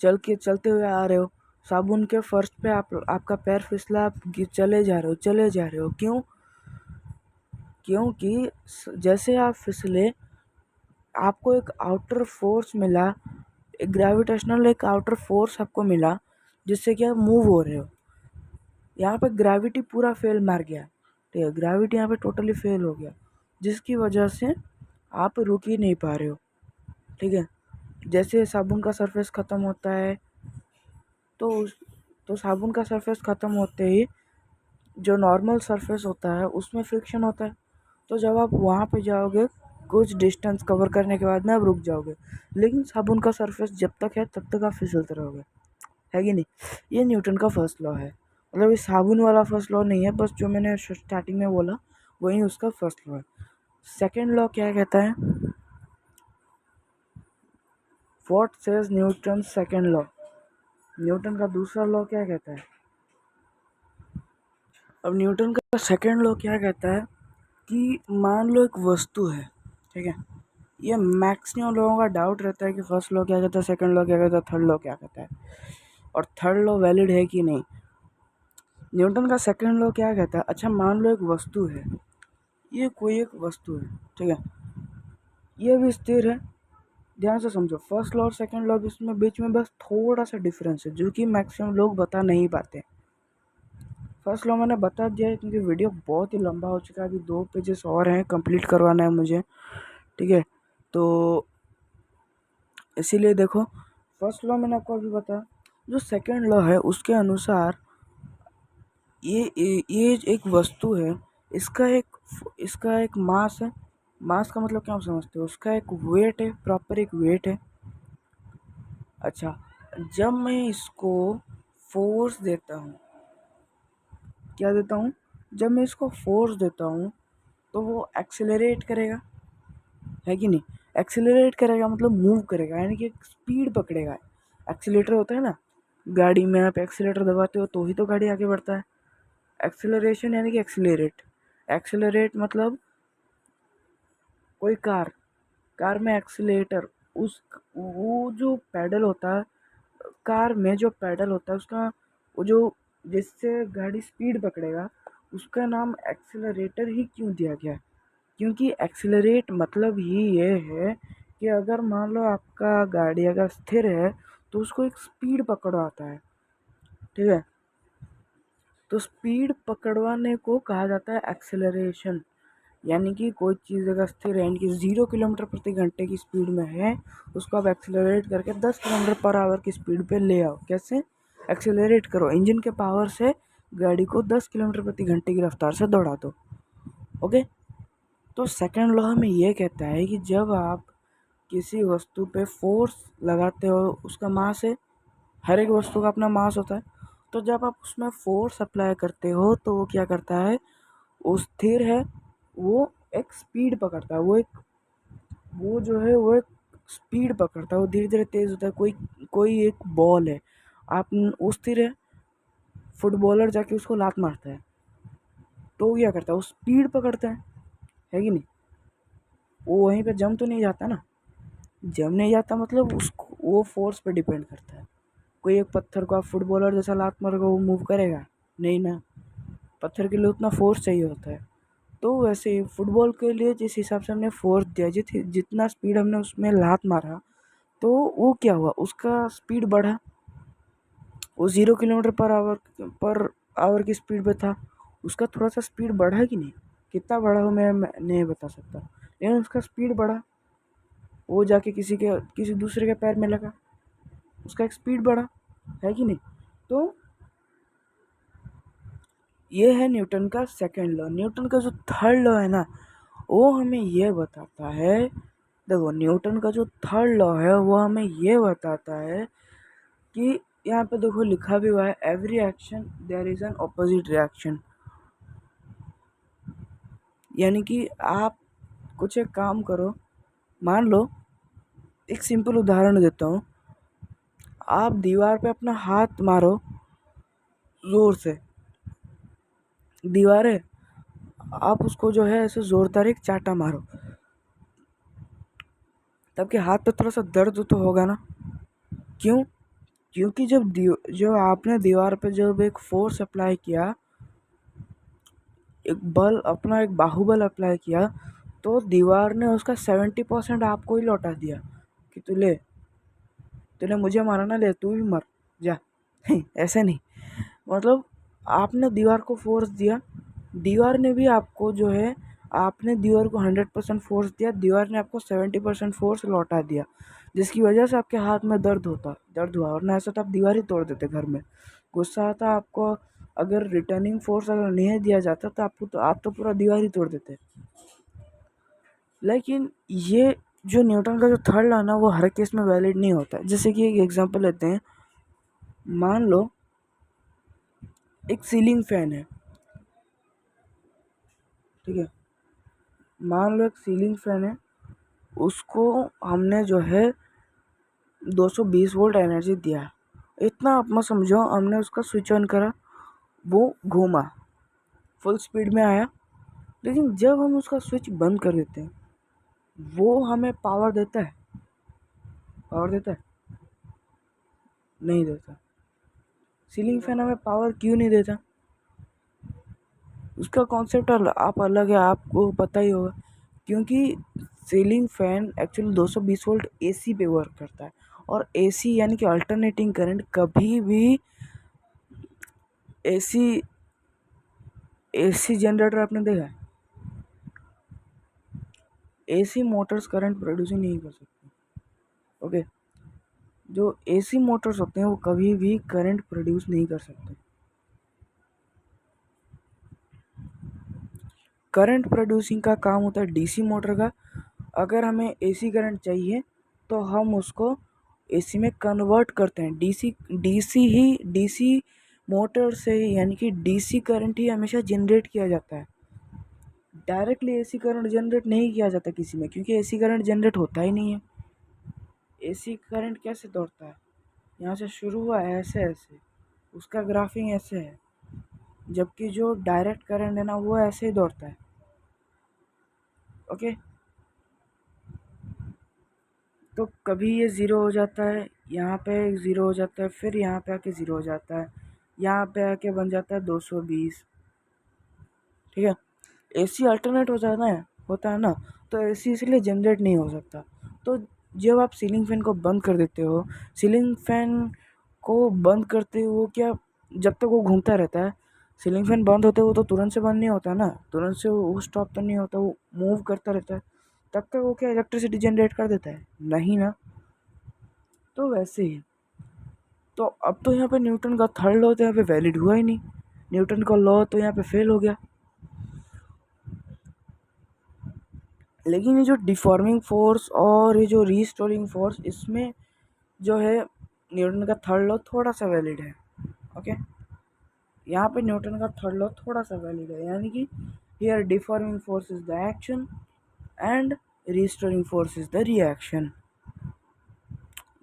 चलते हुए आ रहे हो, साबुन के फर्श पे आपका पैर फिसला, आप चले जा रहे हो। क्यों? क्योंकि जैसे आप फिसले, आपको एक आउटर फोर्स मिला, एक ग्रेविटेशनल एक आउटर फोर्स आपको मिला, जिससे कि आप मूव हो रहे हो। यहाँ पे ग्रेविटी पूरा फेल मार गया, ठीक है, ग्रेविटी यहाँ पे टोटली फेल हो गया, जिसकी वजह से आप रुक ही नहीं पा रहे हो, ठीक है। जैसे साबुन का सरफेस ख़त्म होता है, तो साबुन का सरफेस ख़त्म होते ही जो नॉर्मल सरफेस होता है उसमें फ्रिक्शन होता है। तो जब आप वहाँ पे जाओगे, कुछ डिस्टेंस कवर करने के बाद में आप रुक जाओगे। लेकिन साबुन का सरफेस जब तक है तब तक आप फिसलते रहोगे, है कि नहीं। ये न्यूटन का फर्स्ट लॉ है। मतलब ये साबुन वाला फर्स्ट लॉ नहीं है, बस जो मैंने स्टार्टिंग में बोला वही उसका फर्स्ट लॉ है। सेकेंड लॉ क्या कहता है? What says Newton second law? Newton का दूसरा लॉ क्या कहता है? अब न्यूटन का सेकेंड लॉ क्या कहता है कि मान लो एक वस्तु है, ठीक है। ये मैक्सिमम लोगों का डाउट रहता है कि फर्स्ट लॉ क्या कहता है, सेकंड लॉ क्या कहता है, थर्ड लॉ क्या कहता है, और थर्ड लॉ वैलिड है कि नहीं। न्यूटन का सेकंड लॉ क्या कहता है? अच्छा, मान लो एक वस्तु है, ये कोई एक वस्तु है, ठीक है, ये भी स्थिर है। ध्यान से समझो, फर्स्ट लॉ और सेकंड लॉ इसमें बीच में बस थोड़ा सा डिफरेंस है जो कि मैक्सिमम लोग बता नहीं पाते। फर्स्ट लॉ मैंने बता दिया है क्योंकि वीडियो बहुत ही लंबा हो चुका है, अभी 2 पेजेस और हैं कंप्लीट करवाना है मुझे, ठीक है। तो इसीलिए देखो, फर्स्ट लॉ मैंने आपको अभी बताया। जो सेकंड लॉ है उसके अनुसार ये एक वस्तु है, इसका एक मास है। मास का मतलब क्या आप समझते हो? उसका एक वेट है, प्रॉपर एक वेट है। अच्छा, जब मैं इसको फोर्स देता हूँ, क्या देता हूँ? जब मैं इसको फोर्स देता हूँ तो वो एक्सेलरेट करेगा, है कि नहीं। एक्सेलरेट करेगा मतलब मूव करेगा, यानी कि स्पीड पकड़ेगा। एक्सीलेटर होता है ना, गाड़ी में आप एक्सीलेटर दबाते हो तो ही तो गाड़ी आगे बढ़ता है। एक्सेलरेशन यानी कि एक्सीलरेट। एक्सेलरेट मतलब कोई कार में एक्सीलेटर, उस वो जो पैडल होता है, कार में जो पैडल होता है उसका, वो जो जिससे गाड़ी स्पीड पकड़ेगा, उसका नाम एक्सेलरेटर ही क्यों दिया गया? क्योंकि एक्सेलरेट मतलब ही ये है कि अगर मान लो आपका गाड़ी अगर स्थिर है तो उसको एक स्पीड पकड़वाता है, ठीक है। तो स्पीड पकड़वाने को कहा जाता है एक्सेलरेशन। यानी कि कोई चीज़ अगर स्थिर है, यानी कि 0 किलोमीटर प्रति घंटे की स्पीड में है, उसको आप एक्सेलरेट करके 10 किलोमीटर पर आवर की स्पीड पे ले आओ। कैसे? एक्सेलरेट करो, इंजन के पावर से गाड़ी को 10 किलोमीटर प्रति घंटे की रफ्तार से दौड़ा दो। ओके। तो सेकेंड लॉ हमें ये कहता है कि जब आप किसी वस्तु पे फोर्स लगाते हो, उसका मास है, हर एक वस्तु का अपना मास होता है, तो जब आप उसमें फोर्स अप्लाई करते हो तो वो क्या करता है? वो स्थिर है, वो एक स्पीड पकड़ता है, वो जो है वो एक स्पीड पकड़ता है, वो धीरे धीरे तेज़ होता है। कोई एक बॉल है, आप वो स्थिर है, फुटबॉलर जाके उसको लात मारता है तो वो क्या करता है? वो स्पीड पकड़ता है कि नहीं। वो वहीं पे जम तो नहीं जाता ना। जम नहीं जाता मतलब उसको वो फोर्स पे डिपेंड करता है। कोई एक पत्थर को आप फुटबॉलर जैसा लात मारोगे वो मूव करेगा? नहीं ना। पत्थर के लिए उतना फोर्स चाहिए होता है। तो वैसे ही फुटबॉल के लिए जिस हिसाब से हमने फोर्स दिया, जितना स्पीड हमने उसमें लात मारा, तो वो क्या हुआ, उसका स्पीड बढ़ा। वो 0 किलोमीटर पर आवर की स्पीड पे था। उसका थोड़ा सा स्पीड बढ़ा कि नहीं? कितना बढ़ा हो मैं नहीं बता सकता, लेकिन उसका स्पीड बढ़ा। वो जाके किसी दूसरे के पैर में लगा, उसका एक स्पीड बढ़ा, है कि नहीं? तो ये है न्यूटन का सेकंड लॉ। न्यूटन का जो थर्ड लॉ है ना, वो हमें ये बताता है, देखो न्यूटन का जो थर्ड लॉ है वो हमें ये बताता है कि यहाँ पे देखो लिखा भी हुआ है, every action there is an opposite reaction. यानी कि आप कुछ एक काम करो, मान लो, एक सिंपल उदाहरण देता हूँ। आप दीवार पे अपना हाथ मारो जोर से, दीवार है, आप उसको जो है ऐसे जोरदार एक चाटा मारो, तब के हाथ पे थोड़ा सा दर्द तो होगा ना? क्यों? क्योंकि जो आपने दीवार पे जब एक फोर्स अप्लाई किया, एक बाहुबल अप्लाई किया, तो दीवार ने उसका 70% आपको ही लौटा दिया कि तूने मुझे मारा ना, ले तू भी मर जा। ऐसे नहीं, मतलब आपने दीवार को फोर्स दिया, दीवार ने भी आपको जो है, आपने दीवार को 100% फोर्स दिया, दीवार ने आपको 70% फोर्स लौटा दिया, जिसकी वजह से आपके हाथ में दर्द हुआ। और ना ऐसा तो आप दीवार ही तोड़ देते घर में। गुस्सा आता आपको, अगर रिटर्निंग फोर्स अगर नहीं दिया जाता तो आप तो पूरा दीवार ही तोड़ देते। लेकिन ये जो न्यूटन का जो थर्ड लॉ ना, वो हर केस में वैलिड नहीं होता है। जैसे कि एक एग्जांपल लेते हैं, मान लो एक सीलिंग फैन है, ठीक है? मान लो एक सीलिंग फैन है, उसको हमने जो है 220 वोल्ट एनर्जी दिया। इतना आप मत समझो, हमने उसका स्विच ऑन करा, वो घूमा, फुल स्पीड में आया। लेकिन जब हम उसका स्विच बंद कर देते हैं, वो हमें पावर देता है? पावर देता है? नहीं देता। सीलिंग फैन हमें पावर क्यों नहीं देता? उसका कॉन्सेप्ट आप अलग है, आपको पता ही होगा। क्योंकि ceiling fan actually 220 volt AC पे वर्क करता है, और एसी यानी कि अल्टरनेटिंग करंट कभी भी एसी एसी जनरेटर आपने देखा है? एसी मोटर्स करंट प्रोड्यूस नहीं कर सकते। ओके, जो एसी मोटर्स होते हैं वो कभी भी करंट प्रोड्यूस नहीं कर सकते। करंट प्रोड्यूसिंग का काम होता है डीसी मोटर का। अगर हमें एसी करंट चाहिए तो हम उसको एसी में कन्वर्ट करते हैं। डीसी मोटर से ही, यानी कि डीसी करंट ही हमेशा जनरेट किया जाता है। डायरेक्टली एसी करंट जनरेट नहीं किया जाता किसी में, क्योंकि एसी करंट जनरेट होता ही नहीं है। एसी करंट कैसे दौड़ता है? यहाँ से शुरू हुआ ऐसे ऐसे, उसका ग्राफिंग ऐसे है, जबकि जो डायरेक्ट करंट है ना, वो ऐसे ही दौड़ता है। ओके, तो कभी ये ज़ीरो हो जाता है, यहाँ पे ज़ीरो हो जाता है, फिर यहाँ पे आके ज़ीरो हो जाता है, यहाँ पे आके बन जाता है 220। ठीक है? एसी अल्टरनेट होता है ना, तो एसी इसलिए जनरेट नहीं हो सकता। तो जब आप सीलिंग फैन को बंद कर देते हो, सीलिंग फैन को बंद करते हो क्या, जब तक वो घूमता रहता है, सीलिंग फैन बंद होते वो तो तुरंत से बंद नहीं होता ना, तुरंत से वो स्टॉप तो नहीं होता, वो मूव करता रहता है। तब तक वो क्या इलेक्ट्रिसिटी जनरेट कर देता है? नहीं ना। तो वैसे ही, तो अब तो यहाँ पे न्यूटन का थर्ड लॉ तो यहाँ पे वैलिड हुआ ही नहीं, न्यूटन का लॉ तो यहाँ पे फेल हो गया। लेकिन ये जो डिफॉर्मिंग फोर्स और ये जो रीस्टोरिंग फोर्स, इसमें जो है न्यूटन का थर्ड लॉ थोड़ा सा वैलिड है। ओके, यहाँ पे न्यूटन का थर्ड लॉ थोड़ा सा वैलिड है, यानी कि here deforming force is the action and restoring force is the reaction.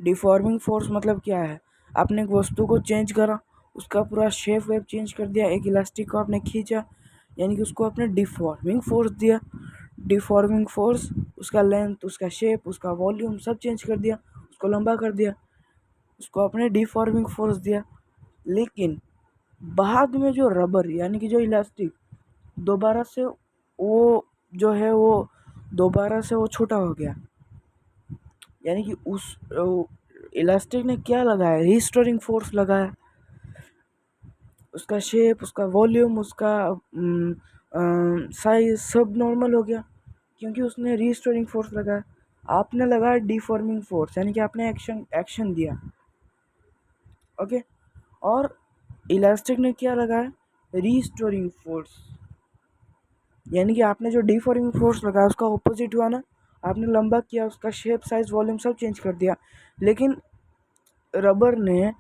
Deforming force मतलब क्या है? आपने एक वस्तु को चेंज करा, उसका पूरा शेप वेप चेंज कर दिया, एक इलास्टिक को आपने खींचा, यानी कि उसको आपने डिफॉर्मिंग फोर्स दिया। डिफॉर्मिंग फोर्स, उसका लेंथ, उसका शेप, उसका वॉल्यूम सब चेंज कर दिया, उसको लंबा कर दिया, उसको अपने डिफॉर्मिंग फोर्स दिया। लेकिन बाद में जो रबर यानी कि जो इलास्टिक दोबारा से वो जो है वो दोबारा से वो छोटा हो गया, यानी कि उस इलास्टिक ने क्या लगाया, रिस्टोरिंग फोर्स लगाया। उसका शेप, उसका वॉल्यूम, उसका साइज सब नॉर्मल हो गया क्योंकि उसने रिस्टोरिंग फोर्स लगाया। आपने लगाया डिफॉर्मिंग फोर्स यानी कि आपने एक्शन दिया। ओके, और इलास्टिक ने क्या लगाया, रिस्टोरिंग फोर्स, यानी कि आपने जो डिफॉर्मिंग फोर्स लगाया उसका ऑपोजिट हुआ ना, आपने लंबा किया, उसका शेप, साइज, वॉल्यूम सब चेंज कर दिया। लेकिन रबर ने,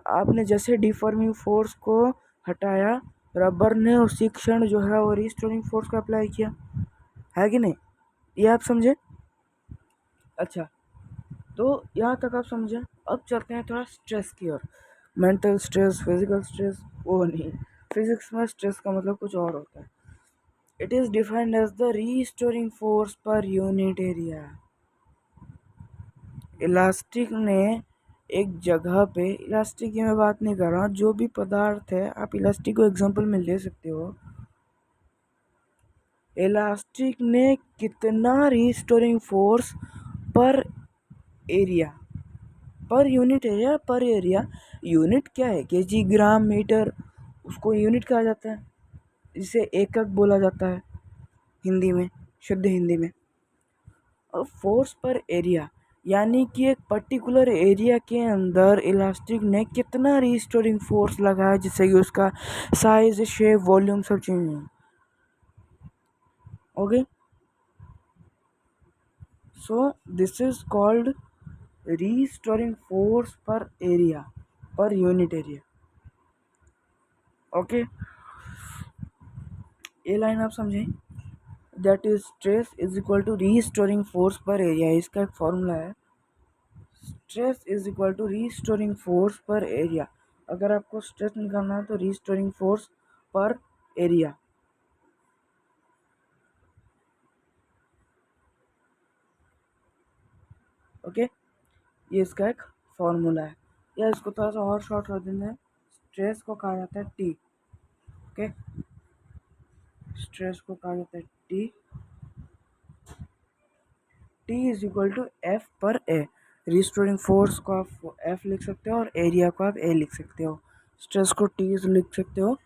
आपने जैसे डिफॉर्मिंग फोर्स को हटाया, रबर ने उसी क्षण जो है वो रिस्टोरिंग फोर्स को अप्लाई किया, है कि नहीं? ये आप समझे? अच्छा, तो यहाँ तक आप समझे। अब चलते हैं थोड़ा स्ट्रेस की ओर। मेंटल स्ट्रेस, फिजिकल स्ट्रेस, वो नहीं, फिजिक्स में स्ट्रेस का मतलब कुछ और होता है। It is defined as the restoring force per unit area. Elastic ने एक जगह पे, इलास्टिक की मैं बात नहीं कर रहा हूँ, जो भी पदार्थ है आप इलास्टिक को एग्जांपल में ले सकते हो। इलास्टिक ने कितना restoring force per area, per unit area, पर एरिया, यूनिट क्या है, केजी, ग्राम, मीटर, उसको यूनिट कहा जाता है, जिसे एकक बोला जाता है हिंदी में, शुद्ध हिंदी में। और फोर्स पर एरिया यानी कि एक पर्टिकुलर एरिया के अंदर इलास्टिक ने कितना रीस्टोरिंग फोर्स लगाया जिससे कि उसका साइज, शेप, वॉल्यूम सब चेंज हो। Okay, so this is called restoring force per area, per unit area. Okay, ये लाइन आप समझें, that is stress is equal to restoring force per area. इसका एक फॉर्मूला है, stress is equal to restoring force per area. अगर आपको stress निकालना है तो restoring force per area. Okay, ये इसका एक फॉर्मूला है, या इसको थोड़ा सा और शॉर्ट कर देंगे, स्ट्रेस को कहा जाता है टी। ओके, स्ट्रेस को कहा जाता है T. T is equal to F per A. Restoring force को आप एफ लिख सकते हो और एरिया को आप ए लिख सकते हो। स्ट्रेस को टी लिख सकते हो,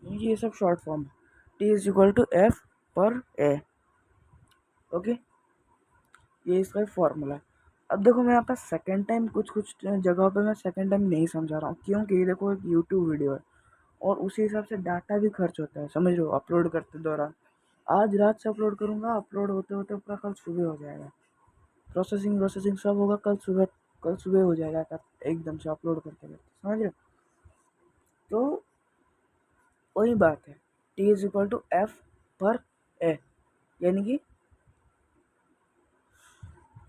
ये सब शॉर्ट फॉर्म है। T is equal to F per A. Okay, ये इसका फॉर्मूला है। अब देखो, मैं यहाँ पर सेकेंड टाइम कुछ कुछ जगहों पे मैं सेकेंड टाइम नहीं समझा रहा हूँ, क्योंकि देखो एक यूट्यूब वीडियो है और उसी हिसाब से डाटा भी खर्च होता है, समझ लो, अपलोड करते दौरान। आज रात से अपलोड करूँगा, अपलोड होते होते पूरा कल सुबह हो जाएगा, प्रोसेसिंग सब होगा, कल सुबह हो जाएगा एकदम से अपलोड करते करते, समझ रहे हो? तो वही बात है, T is equal to F per A, यानी कि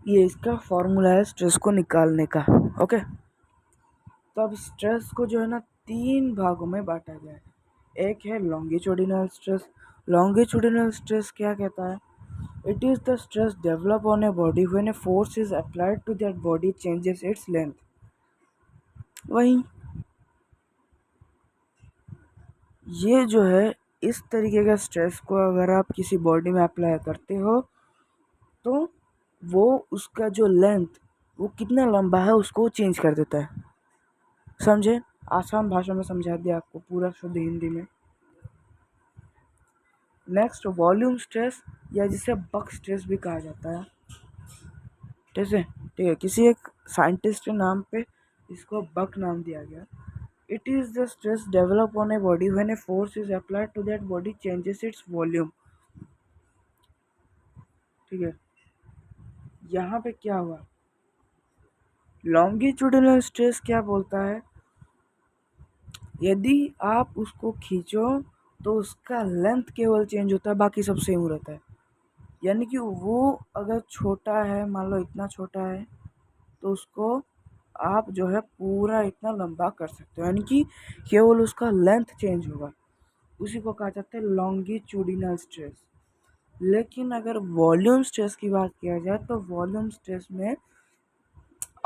ये इसका फॉर्मूला है स्ट्रेस को निकालने का। ओके, तो अब स्ट्रेस को जो है ना 3 भागों में बांटा गया है। एक है लॉन्गिट्यूडिनल स्ट्रेस। लॉन्गिट्यूडिनल स्ट्रेस क्या कहता है, it is the stress develop on a body when a force is applied to that body changes its length. वही, ये जो है, इस तरीके का स्ट्रेस को अगर आप किसी बॉडी में अप्लाई करते हो तो वो उसका जो लेंथ, वो कितना लंबा है उसको चेंज कर देता है। समझे? आसान भाषा में समझा दिया आपको, पूरा शुद्ध हिंदी में। नेक्स्ट, वॉल्यूम स्ट्रेस, या जिसे बक स्ट्रेस भी कहा जाता है। ठीक है, किसी एक साइंटिस्ट के नाम पे इसको बक नाम दिया गया। It is the stress develop on a body when a force is applied to that body changes its volume. ठीक है, यहाँ पे क्या हुआ, लॉन्गिट्यूडिनल स्ट्रेस क्या बोलता है, यदि आप उसको खींचो तो उसका लेंथ केवल चेंज होता है, बाकी सब सेम रहता है। यानी कि वो अगर छोटा है, मान लो इतना छोटा है, तो उसको आप जो है पूरा इतना लंबा कर सकते हो, यानी कि केवल उसका लेंथ चेंज होगा। उसी को कहा जाता है लॉन्गिट्यूडिनल स्ट्रेस। लेकिन अगर वॉल्यूम स्ट्रेस की बात किया जाए तो वॉल्यूम स्ट्रेस में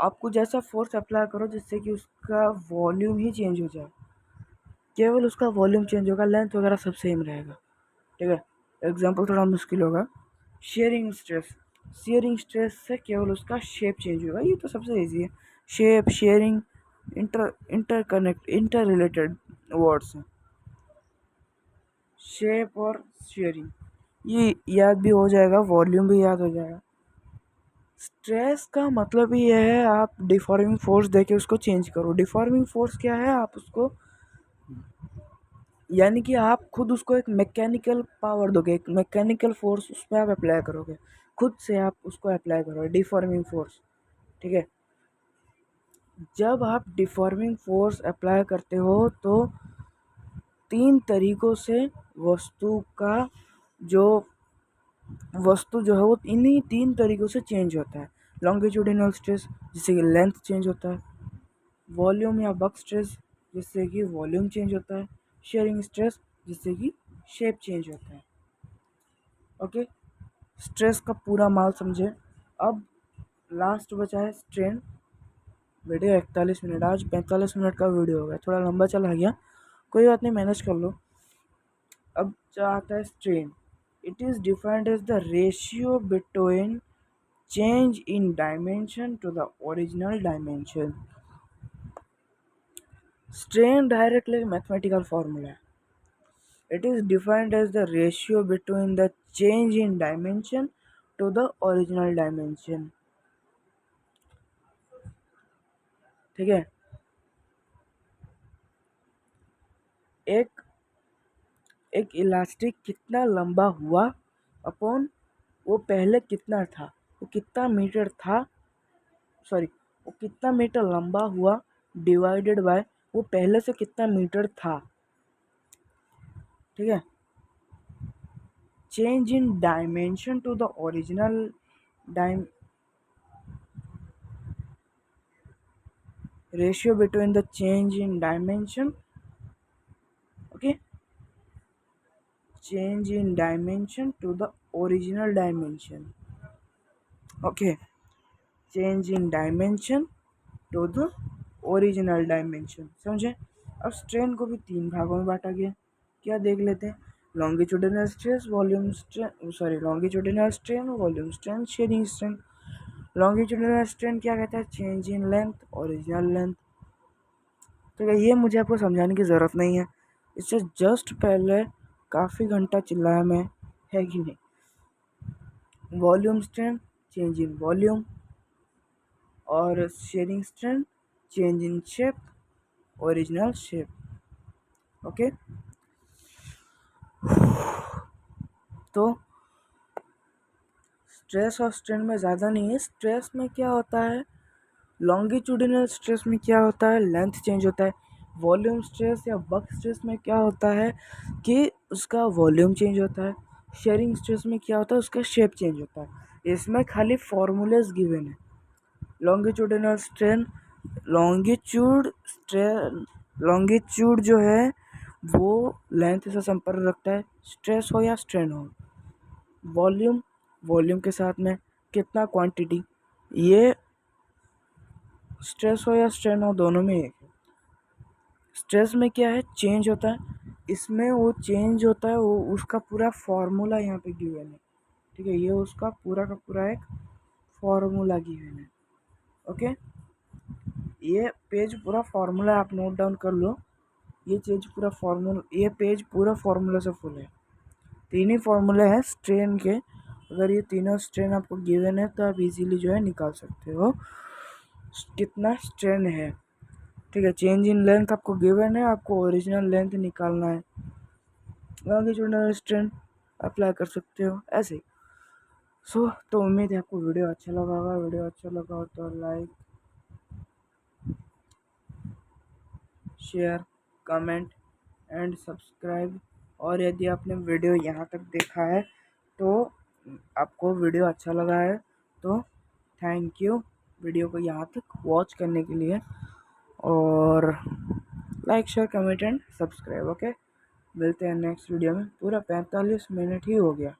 आपको जैसा फोर्स अप्लाई करो जिससे कि उसका वॉल्यूम ही चेंज हो जाए, केवल उसका वॉल्यूम चेंज होगा, लेंथ वगैरह सब सेम रहेगा। ठीक है, एग्जांपल थोड़ा मुश्किल होगा। शेयरिंग स्ट्रेस, शेयरिंग स्ट्रेस से केवल उसका शेप चेंज होगा, ये तो सबसे ईजी है। Shape, sharing inter related words हैं, शेप और शेयरिंग, ये याद भी हो जाएगा, वॉल्यूम भी याद हो जाएगा। स्ट्रेस का मतलब ही यह है आप डिफॉर्मिंग फोर्स देके उसको चेंज करो। डिफॉर्मिंग फोर्स क्या है, आप उसको यानी कि आप खुद उसको एक मैकेनिकल पावर दोगे, एक मैकेनिकल फोर्स उस पर आप अप्लाई करोगे, खुद से आप उसको अप्लाई करोगे डिफॉर्मिंग फोर्स। ठीक है, जब आप डिफॉर्मिंग फोर्स अप्लाई करते हो तो 3 तरीकों से वस्तु का जो वस्तु जो है वो इन्हीं 3 तरीकों से चेंज होता है। लॉन्गिट्यूडिनल स्ट्रेस जिससे कि लेंथ चेंज होता है, वॉल्यूम या बक स्ट्रेस जिससे कि वॉल्यूम चेंज होता है, शेयरिंग स्ट्रेस जिससे कि शेप चेंज होता है। ओके, स्ट्रेस का पूरा माल समझे। अब लास्ट बचा है स्ट्रेन। वीडियो 41 मिनट, आज 45 मिनट का वीडियो हो गया, थोड़ा लंबा चला गया, कोई बात नहीं, मैनेज कर लो। अब आता है strain. It is defined as the ratio between change in dimension to the original dimension. Strain directly mathematical formula. It is defined as the ratio between the change in dimension to the original dimension. ठीक है, एक एक elastic कितना लंबा हुआ upon वो पहले कितना था, वो कितना मीटर था, सॉरी, वो कितना मीटर लंबा हुआ डिवाइडेड बाय वो पहले से कितना मीटर था। ठीक है, change in dimension to the original dim ratio between the change in dimension, okay, change in dimension to the original dimension, okay, change in dimension to the original dimension. समझे? अब strain को भी 3 भागों में बांटा गया, क्या देख लेते हैं। Longitudinal stress, volume strain, sorry, longitudinal strain, volume strain, sharing strain. Longitudinal strain क्या कहता है, change in length, original length. तो ये मुझे आपको समझाने की ज़रूरत नहीं है, इससे जस्ट पहले काफ़ी घंटा चिल्लाया मैं, है कि नहीं। Volume strain, change in volume, और shearing strain, change in shape, original shape. Okay, तो स्ट्रेस और स्ट्रेन में ज़्यादा नहीं है। स्ट्रेस में क्या होता है, लॉन्गिट्यूडिनल स्ट्रेस में क्या होता है, लेंथ चेंज होता है। वॉल्यूम स्ट्रेस या बक स्ट्रेस में क्या होता है कि उसका वॉल्यूम चेंज होता है। शेयरिंग स्ट्रेस में क्या होता है, उसका शेप चेंज होता है। इसमें खाली फॉर्मूलेस गिवन है। लॉन्गिट्यूडिनल स्ट्रेन, लॉन्गिट्यूड जो है वो लेंथ से संपर्क रखता है, स्ट्रेस हो या स्ट्रेन हो। वॉल्यूम, वॉल्यूम के साथ में कितना क्वांटिटी, ये स्ट्रेस हो या स्ट्रेन हो दोनों में एक है। स्ट्रेस में क्या है, चेंज होता है, इसमें वो चेंज होता है, वो उसका पूरा फॉर्मूला यहाँ पे गिवन है। ठीक है, ये उसका पूरा का पूरा एक फॉर्मूला गिवन है। ओके, ये पेज पूरा फॉर्मूला आप नोट डाउन कर लो। ये पेज पूरा फॉर्मूला से फुल है। 3 ही फॉर्मूले हैं स्ट्रेन के। अगर ये तीनों स्ट्रेन आपको गिवन है तो आप इजीली जो है निकाल सकते हो कितना स्ट्रेन है। ठीक है, चेंज इन लेंथ आपको गिवन है, आपको ओरिजिनल लेंथ निकालना है, लॉन्गिट्यूडिनल स्ट्रेन अप्लाई कर सकते हो ऐसे ही। तो उम्मीद है आपको वीडियो अच्छा लगा होगा। वीडियो अच्छा लगा हो तो like, share, comment and subscribe. और यदि आपने वीडियो यहाँ तक देखा है तो आपको वीडियो अच्छा लगा है तो थैंक यू वीडियो को यहाँ तक वॉच करने के लिए। और like, share, comment and subscribe. Okay, मिलते हैं नेक्स्ट वीडियो में। पूरा 45 मिनट ही हो गया।